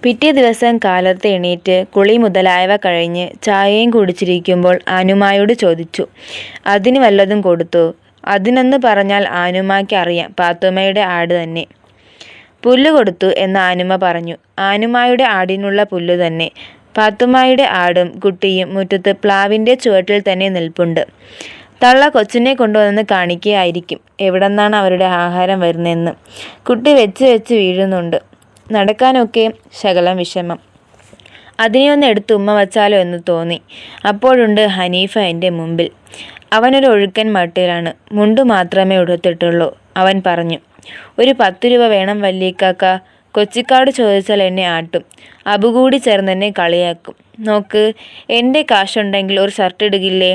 പിറ്റേ ദിവസം കാലത്ത് എണീറ്റ് കുളി മുതലായവ കഴിഞ്ഞ് ചായയും കുടിച്ചിരിക്കുമ്പോൾ ആനുമായോട് ചോദിച്ചു, അതിന് വല്ലതും കൊടുത്തോ? അതിനെന്ന് പറഞ്ഞാൽ ആനുമായ്ക്ക് അറിയാം, പാത്തുമ്മയുടെ ആട് തന്നെ. പുല്ല് കൊടുത്തു എന്ന് ആനുമ പറഞ്ഞു. ആനുമായുടെ ആടിനുള്ള പുല്ല് തന്നെ. പാത്തുമ്മയുടെ ആടും കുട്ടിയും മുറ്റത്ത് പ്ലാവിൻ്റെ ചുവട്ടിൽ തന്നെ നിൽപ്പുണ്ട്. തള്ള കൊച്ചിനെ കൊണ്ടുവന്ന് കാണിക്കുകയായിരിക്കും എവിടെന്നാണ് അവരുടെ ആഹാരം വരുന്നതെന്ന്. കുട്ടി വെച്ച് വീഴുന്നുണ്ട്. നടക്കാനൊക്കെ ശകലം വിഷമം. അതിനെ ഒന്ന് എടുത്ത് ഉമ്മ വച്ചാലോ എന്ന് തോന്നി. അപ്പോഴുണ്ട് ഹനീഫ എൻ്റെ മുമ്പിൽ. അവനൊരു ഒഴുക്കൻ മട്ടിലാണ്. മുണ്ടു മാത്രമേ ഉടുത്തിട്ടുള്ളൂ. അവൻ പറഞ്ഞു, ഒരു 10 രൂപ വേണം വല്യക്കാക്ക. കൊച്ചിക്കാട് ചോദിച്ചാൽ എന്നെ ആട്ടും. അബു കൂടി ചേർന്നെന്നെ കളിയാക്കും. നോക്ക്, എൻ്റെ കാശുണ്ടെങ്കിൽ ഒരു ഷർട്ട് ഇടുകില്ലേ?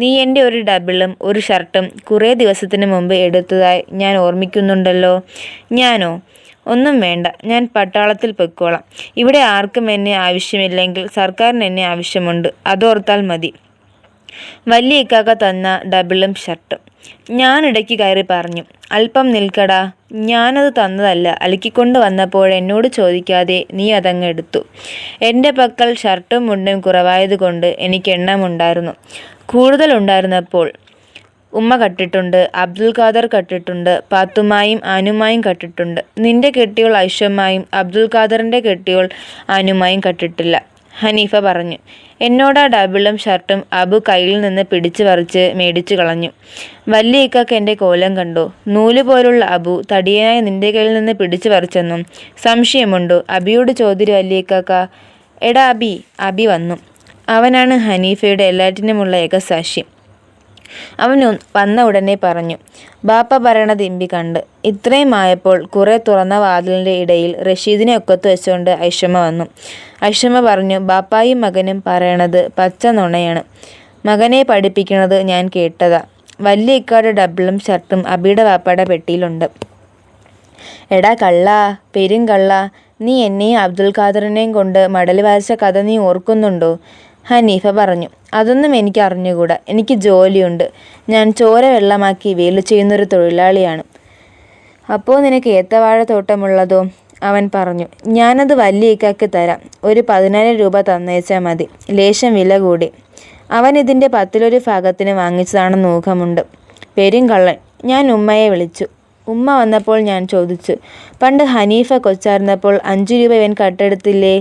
നീ എൻ്റെ ഒരു ഡബിളും ഒരു ഷർട്ടും കുറേ ദിവസത്തിന് മുമ്പ് എടുത്തതായി ഞാൻ ഓർമ്മിക്കുന്നുണ്ടല്ലോ. ഞാനോ? ഒന്നും വേണ്ട, ഞാൻ പട്ടാളത്തിൽ പൊയ്ക്കോളാം. ഇവിടെ ആർക്കും എന്നെ ആവശ്യമില്ലെങ്കിൽ സർക്കാരിന് എന്നെ ആവശ്യമുണ്ട്, അതോർത്താൽ മതി. വലിയ ഇക്കാക്ക തന്ന ഡബിളും ഷർട്ടും. ഞാൻ ഇടയ്ക്ക് കയറി പറഞ്ഞു, അല്പം നിൽക്കടാ, ഞാനത് തന്നതല്ല. അലക്കിക്കൊണ്ട് വന്നപ്പോഴെന്നോട് ചോദിക്കാതെ നീ അതങ്ങ് എടുത്തു. എൻ്റെ പക്കൽ ഷർട്ടും മുണ്ടും കുറവായതുകൊണ്ട് എനിക്ക് എണ്ണമുണ്ടായിരുന്നു. കൂടുതലുണ്ടായിരുന്നപ്പോൾ ഉമ്മ കട്ടിട്ടുണ്ട്, അബ്ദുൽ ഖാദർ കട്ടിട്ടുണ്ട്, പാത്തുമായും ആനുമായും കട്ടിട്ടുണ്ട്. നിന്റെ കെട്ടിയോൾ ഐഷമായും അബ്ദുൽ ഖാദറിൻ്റെ കെട്ടിയോൾ ആനുമായും കട്ടിട്ടില്ല. ഹനീഫ പറഞ്ഞു. എന്നോടാ ഡബിളും ഷർട്ടും അബു കയ്യിൽ നിന്ന് പിടിച്ചു പറിച്ച് മേടിച്ചു കളഞ്ഞു. വലിയ ഇക്കാക്ക് എൻ്റെ കോലം കണ്ടോ? നൂല് പോലുള്ള അബു തടിയനായി നിന്റെ കയ്യിൽ നിന്ന് പിടിച്ചു പറിച്ചെന്നും സംശയമുണ്ടോ? അബിയോട് ചോദ്യം വലിയ ഇക്കാക്ക. എടാ അബി. അബി വന്നു. അവനാണ് ഹനീഫയുടെ എല്ലാറ്റിനുമുള്ള ഏകസാക്ഷി. അവൻ വന്ന ഉടനെ പറഞ്ഞു, ബാപ്പ പറയണത് ഇമ്പി കണ്ട്. ഇത്രയും ആയപ്പോൾ കുറെ തുറന്ന വാതിലിൻ്റെ ഇടയിൽ റഷീദിനെ ഒക്കത്ത് വെച്ചുകൊണ്ട് ഐഷമ്മ വന്നു. ഐഷമ്മ പറഞ്ഞു, ബാപ്പായും മകനും പറയണത് പച്ച നുണയാണ്. മകനെ പഠിപ്പിക്കണത് ഞാൻ കേട്ടതാ. വലിയ ഇക്കാട് ഡബിളും ഷർട്ടും അബിയുടെ ബാപ്പയുടെ പെട്ടിയിലുണ്ട്. എടാ കള്ളാ, പെരും കള്ളാ, നീ എന്നെയും അബ്ദുൽ ഖാദറിനെയും കൊണ്ട് മടൽ വായിച്ച കഥ നീ ഓർക്കുന്നുണ്ടോ? ഹനീഫ പറഞ്ഞു, അതൊന്നും എനിക്ക് അറിഞ്ഞുകൂടാ. എനിക്ക് ജോലിയുണ്ട്. ഞാൻ ചോര വെള്ളമാക്കി വേലു ചെയ്യുന്നൊരു തൊഴിലാളിയാണ്. അപ്പോൾ നിനക്ക് ഏത്തവാഴ തോട്ടമുള്ളതോ? അവൻ പറഞ്ഞു, ഞാനത് വലിയ ഇക്കാക്ക് തരാം. ഒരു 10,000 രൂപ തന്നേച്ചാൽ മതി. ലേശം വില കൂടി. അവൻ ഇതിൻ്റെ 10-ലൊരു ഭാഗത്തിന് വാങ്ങിച്ചതാണെന്ന് ഊഹമുണ്ട്. പെരും കള്ളൻ. ഞാൻ ഉമ്മയെ വിളിച്ചു. ഉമ്മ വന്നപ്പോൾ ഞാൻ ചോദിച്ചു, പണ്ട് ഹനീഫ കൊച്ചായിരുന്നപ്പോൾ 5 രൂപ ഇവൻ കട്ടെടുത്തില്ലേ?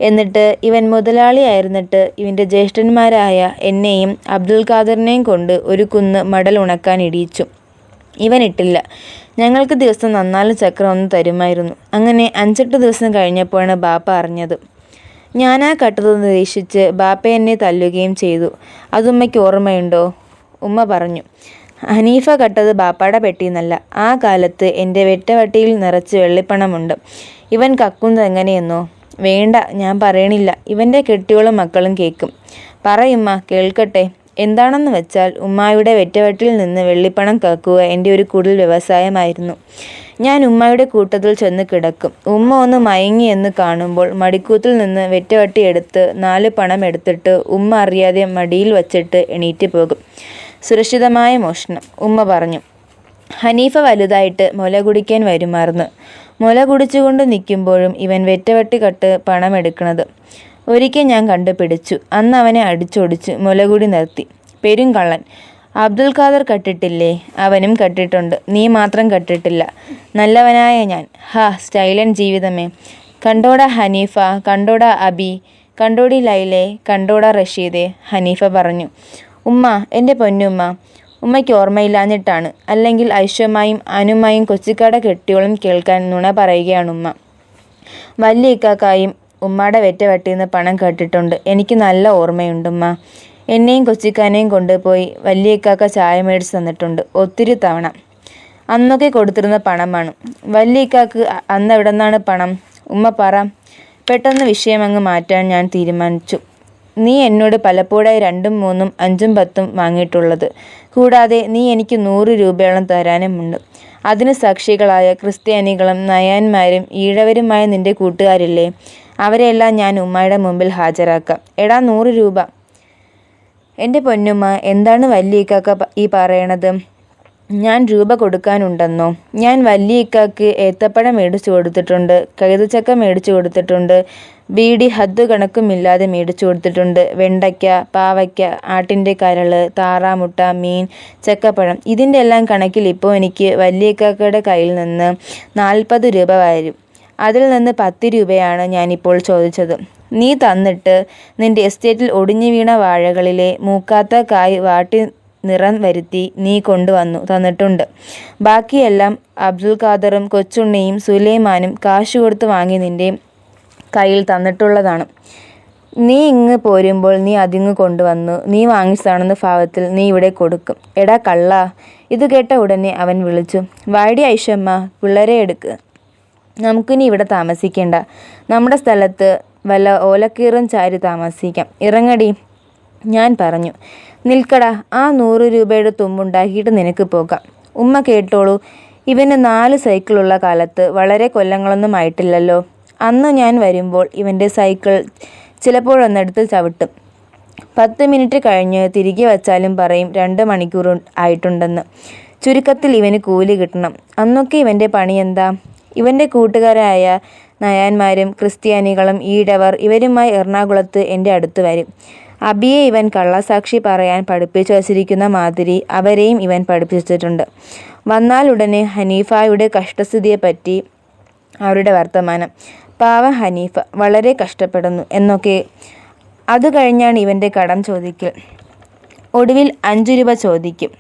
എന്നിട്ട് ഇവൻ മുതലാളിയായിരുന്നിട്ട് ഇവൻ്റെ ജ്യേഷ്ഠന്മാരായ എന്നെയും അബ്ദുൽ ഖാദറിനെയും കൊണ്ട് ഒരു കുന്ന് മടൽ ഉണക്കാൻ ഇടിയിച്ചു. ഇവൻ ഇട്ടില്ല. ഞങ്ങൾക്ക് ദിവസം 4 ചക്രം ഒന്ന് തരുമായിരുന്നു. അങ്ങനെ 5-8 ദിവസം കഴിഞ്ഞപ്പോഴാണ് ബാപ്പ അറിഞ്ഞത്. ഞാനാ കട്ടത് നിരീക്ഷിച്ച് ബാപ്പ എന്നെ തല്ലുകയും ചെയ്തു. അതുമ്മയ്ക്ക് ഓർമ്മയുണ്ടോ? ഉമ്മ പറഞ്ഞു, ഹനീഫ കട്ടത് ബാപ്പാടെ പെട്ടിന്നല്ല. ആ കാലത്ത് എൻ്റെ വെറ്റവട്ടിയിൽ നിറച്ച് വെള്ളിപ്പണമുണ്ട്. ഇവൻ കക്കുന്നത് എങ്ങനെയെന്നോ? വേണ്ട, ഞാൻ പറയണില്ല. ഇവൻ്റെ കെട്ടിയോളും മക്കളും കേൾക്കും. പറയുമ്മ, കേൾക്കട്ടെ. എന്താണെന്ന് വെച്ചാൽ ഉമ്മായുടെ വെറ്റവട്ടിയിൽ നിന്ന് വെള്ളിപ്പണം കക്കുക എൻ്റെ ഒരു കുടിൽ വ്യവസായമായിരുന്നു. ഞാൻ ഉമ്മായുടെ കൂട്ടത്തിൽ ചെന്ന് കിടക്കും. ഉമ്മ ഒന്ന് മയങ്ങി എന്ന് കാണുമ്പോൾ മടിക്കൂത്തിൽ നിന്ന് വെറ്റവട്ടി എടുത്ത് 4 പണം എടുത്തിട്ട് ഉമ്മ അറിയാതെ മടിയിൽ വച്ചിട്ട് എണീറ്റ് പോകും. സുരക്ഷിതമായ മോഷണം. ഉമ്മ പറഞ്ഞു. ഹനീഫ വലുതായിട്ട് മുല കുടിക്കാൻ വരുമായിരുന്നു. മുല കുടിച്ചുകൊണ്ട് നിൽക്കുമ്പോഴും ഇവൻ വെറ്റവട്ടി കട്ട് പണം എടുക്കണത്. ഒരിക്കൽ ഞാൻ കണ്ടുപിടിച്ചു. അന്ന് അവനെ അടിച്ചൊടിച്ച് മുലകുടി നിർത്തി. പെരും കള്ളൻ. അബ്ദുൽ ഖാദർ കട്ടിട്ടില്ലേ? അവനും കട്ടിട്ടുണ്ട്. നീ മാത്രം കട്ടിട്ടില്ല. നല്ലവനായ ഞാൻ. സ്റ്റൈലൻ ജീവിതമേ. കണ്ടോടാ ഹനീഫ, കണ്ടോടാ അബി, കണ്ടോടി ലൈലെ, കണ്ടോടാ റഷീദെ. ഹനീഫ പറഞ്ഞു. ഉമ്മ, എൻ്റെ പൊന്നുമ്മ, ഉമ്മയ്ക്ക് ഓർമ്മയില്ലാഞ്ഞിട്ടാണ്. അല്ലെങ്കിൽ ഐഷമായും അനുമായും കൊച്ചിക്കാടെ കെട്ടിയോളും കേൾക്കാൻ നുണ പറയുകയാണ് ഉമ്മ. വലിയ ഇക്കാക്കായും ഉമ്മയുടെ വെറ്റവട്ടിന്ന് പണം കേട്ടിട്ടുണ്ട്. എനിക്ക് നല്ല ഓർമ്മയുണ്ടുമ്മ. എന്നെയും കൊച്ചിക്കാനെയും കൊണ്ടുപോയി വലിയ ഇക്കാക്ക ചായ മേടിച്ച് തന്നിട്ടുണ്ട് ഒത്തിരി തവണ. അന്നൊക്കെ കൊടുത്തിരുന്ന പണമാണ്. വലിയ ഇക്കാക്ക് അന്ന് എവിടെ നിന്നാണ് പണം? ഉമ്മ പറ. പെട്ടെന്ന് വിഷയം അങ്ങ് മാറ്റാൻ ഞാൻ തീരുമാനിച്ചു. നീ എന്നോട് പലപ്പോഴായി 2ഉം 3ഉം 5ഉം 10ഉം വാങ്ങിയിട്ടുള്ളത്. കൂടാതെ നീ എനിക്ക് 100 രൂപയോളം തരാനുമുണ്ട്. അതിന് സാക്ഷികളായ ക്രിസ്ത്യാനികളും നയാന്മാരും ഈഴവരുമായ നിന്റെ കൂട്ടുകാരില്ലേ? അവരെല്ലാം ഞാൻ ഉമ്മയുടെ മുമ്പിൽ ഹാജരാക്കാം. എടാ 100 രൂപ. എൻ്റെ പൊന്നുമ്മ, എന്താണ് വലിയ ഇക്കാക്ക ഈ പറയണത്? ഞാൻ രൂപ കൊടുക്കാനുണ്ടെന്നോ? ഞാൻ വല്യയിക്കാക്ക് ഏത്തപ്പഴം മേടിച്ചു കൊടുത്തിട്ടുണ്ട്, കൈതച്ചക്ക മേടിച്ചു കൊടുത്തിട്ടുണ്ട്, ബീഡി ഹദ്ദ് കണക്കുമില്ലാതെ മേടിച്ചു കൊടുത്തിട്ടുണ്ട്, വെണ്ടയ്ക്ക, പാവയ്ക്ക, ആട്ടിൻ്റെ കരള്, താറാമുട്ട, മീൻ, ചക്കപ്പഴം. ഇതിൻ്റെ എല്ലാം കണക്കിൽ ഇപ്പോൾ എനിക്ക് വല്യയിക്കാക്കയുടെ കയ്യിൽ നിന്ന് 40 രൂപ വരും. അതിൽ നിന്ന് 10 രൂപയാണ് ഞാനിപ്പോൾ ചോദിച്ചത്. നീ തന്നിട്ട് നിന്റെ എസ്റ്റേറ്റിൽ ഒടിഞ്ഞു വീണ വാഴകളിലെ മൂക്കാത്ത കായ് വാട്ടി നിറം വരുത്തി നീ കൊണ്ടുവന്നു തന്നിട്ടുണ്ട്. ബാക്കിയെല്ലാം അബ്ദുൽ ഖാദറും കൊച്ചുണ്ണിയും സുലൈമാനും കാശ് കൊടുത്ത് വാങ്ങി നിന്റെ കയ്യിൽ തന്നിട്ടുള്ളതാണ്. നീ ഇങ്ങ് പോരുമ്പോൾ നീ അതിങ്ങ് കൊണ്ടുവന്നു നീ വാങ്ങിച്ചതാണെന്ന ഭാവത്തിൽ നീ ഇവിടെ കൊടുക്കും. എടാ കള്ള! ഇത് കേട്ട ഉടനെ അവൻ വിളിച്ചു, വാടി ഐഷമ്മ, പിള്ളേരെ എടുക്ക്. നമുക്കിനി ഇവിടെ താമസിക്കേണ്ട. നമ്മുടെ സ്ഥലത്ത് വല്ല ഓലക്കീറും ചാരി താമസിക്കാം. ഇറങ്ങടി. ഞാൻ പറഞ്ഞു. നിൽക്കടാ, ആ 100 രൂപയുടെ തുമ്പുണ്ടാക്കിയിട്ട് നിനക്ക് പോകാം. ഉമ്മ കേട്ടോളൂ, ഇവന് 4 സൈക്കിളുള്ള കാലത്ത് വളരെ കൊല്ലങ്ങളൊന്നും ആയിട്ടില്ലല്ലോ. അന്ന് ഞാൻ വരുമ്പോൾ ഇവൻ്റെ സൈക്കിൾ ചിലപ്പോഴൊന്നെടുത്ത് ചവിട്ടും. 10 മിനിറ്റ് കഴിഞ്ഞ് തിരികെ വച്ചാലും പറയും 2 മണിക്കൂർ ആയിട്ടുണ്ടെന്ന്. ചുരുക്കത്തിൽ ഇവന് കൂലി കിട്ടണം. അന്നൊക്കെ ഇവൻ്റെ പണി എന്താ? ഇവൻ്റെ കൂട്ടുകാരായ നയാന്മാരും ക്രിസ്ത്യാനികളും ഈഴവർ ഇവരുമായി എറണാകുളത്ത് എൻ്റെ അടുത്ത് വരും. അബിയെ ഇവൻ കള്ളസാക്ഷി പറയാൻ പഠിപ്പിച്ചു വച്ചിരിക്കുന്ന മാതിരി അവരെയും ഇവൻ പഠിപ്പിച്ചിട്ടുണ്ട്. വന്നാലുടനെ ഹനീഫായുടെ കഷ്ടസ്ഥിതിയെപ്പറ്റി അവരുടെ വർത്തമാനം. പാവം ഹനീഫ വളരെ കഷ്ടപ്പെടുന്നു എന്നൊക്കെ. അത് കഴിഞ്ഞാണ് ഇവൻ്റെ കടം ചോദിക്കൽ. ഒടുവിൽ 5 രൂപ ചോദിക്കും.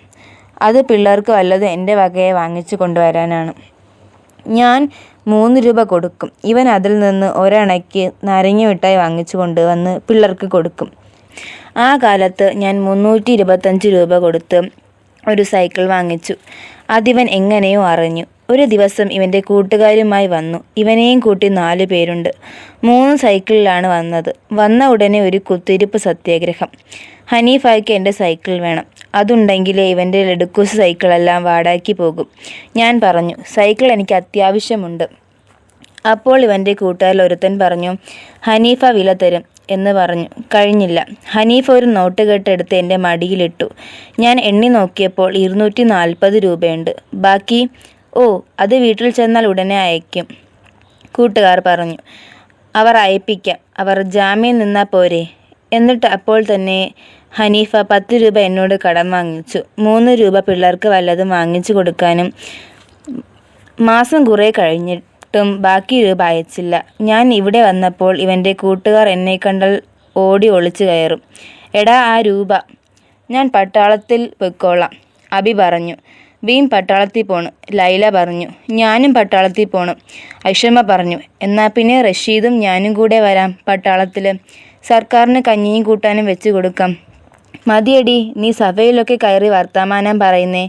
അത് പിള്ളേർക്ക് വല്ലതും എൻ്റെ വകയെ വാങ്ങിച്ചു കൊണ്ടുവരാനാണ്. ഞാൻ 3 രൂപ കൊടുക്കും. ഇവൻ അതിൽ നിന്ന് ഒരണയ്ക്ക് നാരങ്ങ മിഠായി വാങ്ങിച്ചു കൊണ്ടുവന്ന് പിള്ളേർക്ക് കൊടുക്കും. ആ കാലത്ത് ഞാൻ 325 രൂപ കൊടുത്ത് ഒരു സൈക്കിൾ വാങ്ങിച്ചു. അതിവൻ എങ്ങനെയോ അറിഞ്ഞു. ഒരു ദിവസം ഇവൻ്റെ കൂട്ടുകാരുമായി വന്നു. ഇവനെയും കൂട്ടി 4 പേരുണ്ട്. 3 സൈക്കിളിലാണ് വന്നത്. വന്ന ഉടനെ ഒരു കുത്തിരിപ്പ് സത്യാഗ്രഹം. ഹനീഫായ്ക്ക് എൻ്റെ സൈക്കിൾ വേണം. അതുണ്ടെങ്കിലേ ഇവൻ്റെ ലഡുക്കൂസ് സൈക്കിളെല്ലാം വാടാക്കി പോകും. ഞാൻ പറഞ്ഞു, സൈക്കിൾ എനിക്ക് അത്യാവശ്യമുണ്ട്. അപ്പോൾ ഇവൻ്റെ കൂട്ടുകാരിൽ ഒരുത്തൻ പറഞ്ഞു, ഹനീഫ വില തരും എന്ന് പറഞ്ഞു. കഴിഞ്ഞില്ല. ഹനീഫ ഒരു നോട്ട് കെട്ടെടുത്ത് എൻ്റെ മടിയിലിട്ടു. ഞാൻ എണ്ണി നോക്കിയപ്പോൾ 240 രൂപയുണ്ട്. ബാക്കി? ഓ, അത് വീട്ടിൽ ചെന്നാൽ ഉടനെ അയക്കും, കൂട്ടുകാർ പറഞ്ഞു. അവർ അയപ്പിക്കാം. അവർ ജാമ്യം നിന്നാൽ പോരെ? എന്നിട്ട് അപ്പോൾ തന്നെ ഹനീഫ 10 രൂപ എന്നോട് കടം വാങ്ങിച്ചു. 3 രൂപ പിള്ളേർക്ക് വല്ലതും വാങ്ങിച്ചു കൊടുക്കാനും. മാസം കുറേ കഴിഞ്ഞിട്ടും ബാക്കി രൂപ അയച്ചില്ല. ഞാൻ ഇവിടെ വന്നപ്പോൾ ഇവൻ്റെ കൂട്ടുകാർ എന്നെ കണ്ടാൽ ഓടി ഒളിച്ചു കയറും. എടാ, ആ രൂപ. ഞാൻ പട്ടാളത്തിൽ പൊയ്ക്കോളാം, അബി പറഞ്ഞു. ബീം പട്ടാളത്തിൽ പോണു, ലൈല പറഞ്ഞു. ഞാനും പട്ടാളത്തിൽ പോണു, ഐഷമ്മ പറഞ്ഞു. എന്നാൽ പിന്നെ റഷീദും ഞാനും കൂടെ വരാം പട്ടാളത്തിൽ. സർക്കാരിന് കഞ്ഞിയും കൂട്ടാനും വെച്ച് കൊടുക്കാം. മതിയടി, നീ സഭയിലൊക്കെ കയറി വർത്തമാനം പറയുന്നേ.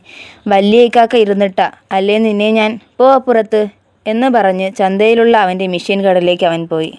വല്യയിക്കാക്ക ഇരുന്നിട്ടാ അല്ലേ നിന്നെ ഞാൻ? പോ അപ്പുറത്ത് എന്ന് പറഞ്ഞ് ചന്തയിലുള്ള അവൻ്റെ മിഷ്യൻ കടയിലേക്ക് അവൻ പോയി.